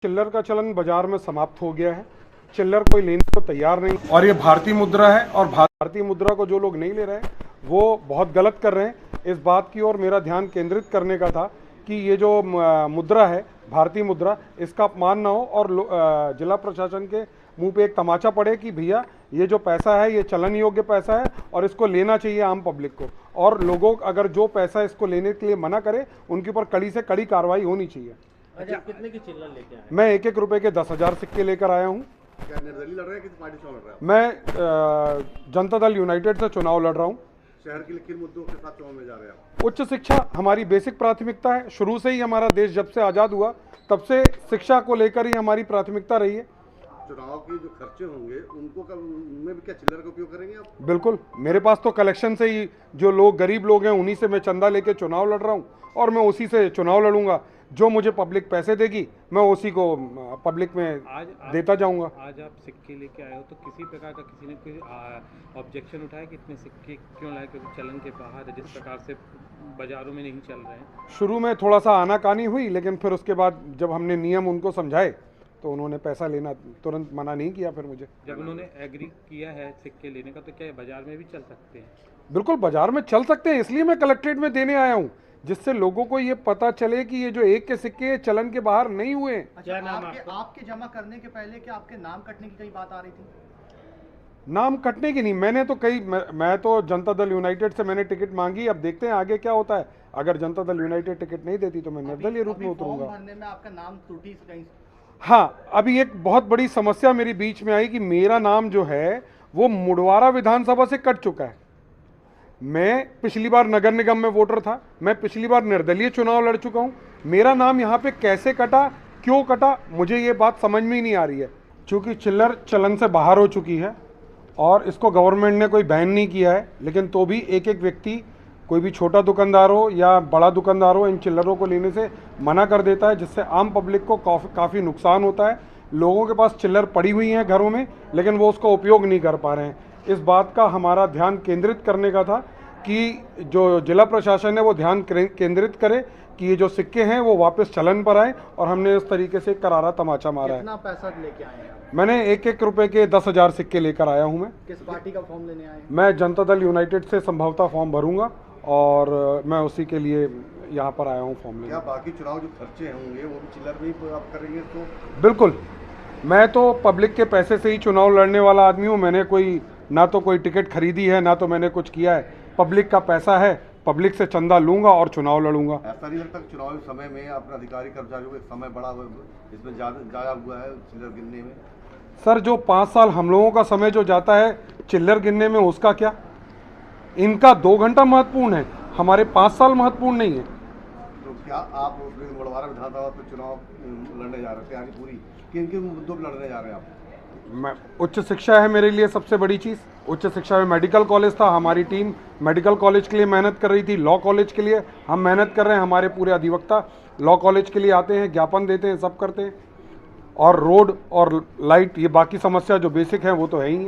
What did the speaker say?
चिल्लर का चलन बाजार में समाप्त हो गया है। चिल्लर कोई लेने को तैयार नहीं और ये भारतीय मुद्रा है और भारतीय मुद्रा को जो लोग नहीं ले रहे हैं वो बहुत गलत कर रहे हैं। इस बात की ओर मेरा ध्यान केंद्रित करने का था कि ये जो मुद्रा है भारतीय मुद्रा, इसका अपमान ना हो और जिला प्रशासन के मुंह पे एक तमाचा पड़े कि भैया ये जो पैसा है ये चलन योग्य पैसा है और इसको लेना चाहिए आम पब्लिक को, और लोगों अगर जो पैसा इसको लेने के लिए मना करे उनके ऊपर कड़ी से कड़ी कार्रवाई होनी चाहिए। अच्छा, कितने की चिल्लर लेके आए? मैं 1-1 रुपए के 10,000 सिक्के लेकर आया हूँ। क्या निर्दलीय लड़ रहे हैं, किस पार्टी से लड़ रहे हैं? मैं जनता दल यूनाइटेड से चुनाव लड़ रहा हूँ। शहर के लिए किन मुद्दों के साथ चुनाव में जा रहे हैं आप? उच्च शिक्षा हमारी बेसिक प्राथमिकता है। शुरू से ही हमारा देश जब से आज़ाद हुआ तब से शिक्षा को लेकर ही हमारी प्राथमिकता रही है। चुनाव के जो खर्चे होंगे उनको उनमें भी क्या चिल्लर का उपयोग करेंगे आप? बिल्कुल, मेरे पास तो कलेक्शन से ही जो लोग गरीब लोग हैं उन्हीं से मैं चंदा लेके चुनाव लड़ रहा हूँ और मैं उसी से चुनाव लड़ूंगा। जो मुझे पब्लिक पैसे देगी मैं उसी को पब्लिक में देता जाऊंगा। आज आप सिक्के लेके आए हो तो किसी प्रकार का किसी ने कोई ऑब्जेक्शन उठाया कि इतने सिक्के क्यों लाए, क्योंकि चलन के बाहर है, जिस प्रकार से बाजारों में नहीं चल रहे हैं? शुरू में थोड़ा सा आनाकानी हुई, लेकिन फिर उसके बाद जब हमने नियम उनको समझाए तो उन्होंने पैसा लेना तुरंत मना नहीं किया। फिर मुझे जब उन्होंने एग्री किया है सिक्के लेने का तो क्या बाजार में भी चल सकते हैं? बिल्कुल बाजार में चल सकते हैं, इसलिए मैं कलेक्ट्रेट में देने आया हूँ जिससे लोगों को ये पता चले कि ये जो 1 के सिक्के चलन के बाहर नहीं हुए। अच्छा, आपके जमा करने के पहले क्या आपके नाम कटने की कई बात आ रही थी? नाम कटने की नहीं, मैंने तो मैं तो जनता दल यूनाइटेड से मैंने टिकट मांगी। अब देखते हैं आगे क्या होता है। अगर जनता दल यूनाइटेड टिकट नहीं देती तो मैं निर्दलीय रूप में उतरूंगा। भरने में आपका नाम त्रुटि कहीं? हाँ, अभी एक बहुत बड़ी समस्या मेरी बीच में आई कि मेरा नाम जो है वो मुडवारा विधानसभा से कट चुका है। मैं पिछली बार नगर निगम में वोटर था, मैं पिछली बार निर्दलीय चुनाव लड़ चुका हूं। मेरा नाम यहाँ पे कैसे कटा, क्यों कटा, मुझे ये बात समझ में ही नहीं आ रही है। क्योंकि चिल्लर चलन से बाहर हो चुकी है और इसको गवर्नमेंट ने कोई बैन नहीं किया है, लेकिन तो भी एक व्यक्ति, कोई भी छोटा दुकानदार हो या बड़ा दुकानदार हो, इन चिल्लरों को लेने से मना कर देता है, जिससे आम पब्लिक को काफ़ी नुकसान होता है। लोगों के पास चिल्लर पड़ी हुई हैं घरों में, लेकिन वो उसका उपयोग नहीं कर पा रहे हैं। इस बात का हमारा ध्यान केंद्रित करने का था कि जो जिला प्रशासन है वो ध्यान केंद्रित करे कि ये जो सिक्के हैं वो वापस चलन पर आए, और हमने इस तरीके से करारा तमाचा मारा है। कितना पैसा लेके आए हैं? मैंने 1-1 रुपए के 10,000 सिक्के लेकर आया हूँ। मैं किस पार्टी का फॉर्म लेने आए हैं? मैं जनता दल यूनाइटेड से संभवतः फॉर्म भरूंगा और मैं उसी के लिए यहाँ पर आया हूँ फॉर्म लेने। क्या बाकी चुनाव जो खर्चे होंगे वो भी चिल्लर में ही आप करेंगे? तो बिल्कुल, मैं तो पब्लिक के पैसे से ही चुनाव लड़ने वाला आदमी हूँ। मैंने ना तो कोई टिकट खरीदी है, ना तो मैंने कुछ किया है। पब्लिक का पैसा है, पब्लिक से चंदा लूंगा और चुनाव लड़ूंगा। ऐसा नहीं लगता चुनावी समय में अपने अधिकारी कर्मचारियों का समय बड़ा इसमें जाया हुआ है चिल्लर गिनने में? सर, जो 5 साल हम लोगों का समय जो जाता है चिल्लर गिनने में, उसका क्या? इनका 2 घंटा महत्वपूर्ण है, हमारे 5 साल महत्वपूर्ण नहीं है। तो क्या आप मुडवारा विधानसभा पर चुनाव लड़ने जा रहे थे? आगे पूरी किन किन मुद्दों पर लड़ने जा रहे हैं आप? मैं उच्च शिक्षा है मेरे लिए सबसे बड़ी चीज़। उच्च शिक्षा में मेडिकल कॉलेज था, हमारी टीम मेडिकल कॉलेज के लिए मेहनत कर रही थी। लॉ कॉलेज के लिए हम मेहनत कर रहे हैं, हमारे पूरे अधिवक्ता लॉ कॉलेज के लिए आते हैं, ज्ञापन देते हैं, सब करते हैं। और रोड और लाइट, ये बाकी समस्या जो बेसिक है वो तो है ही है।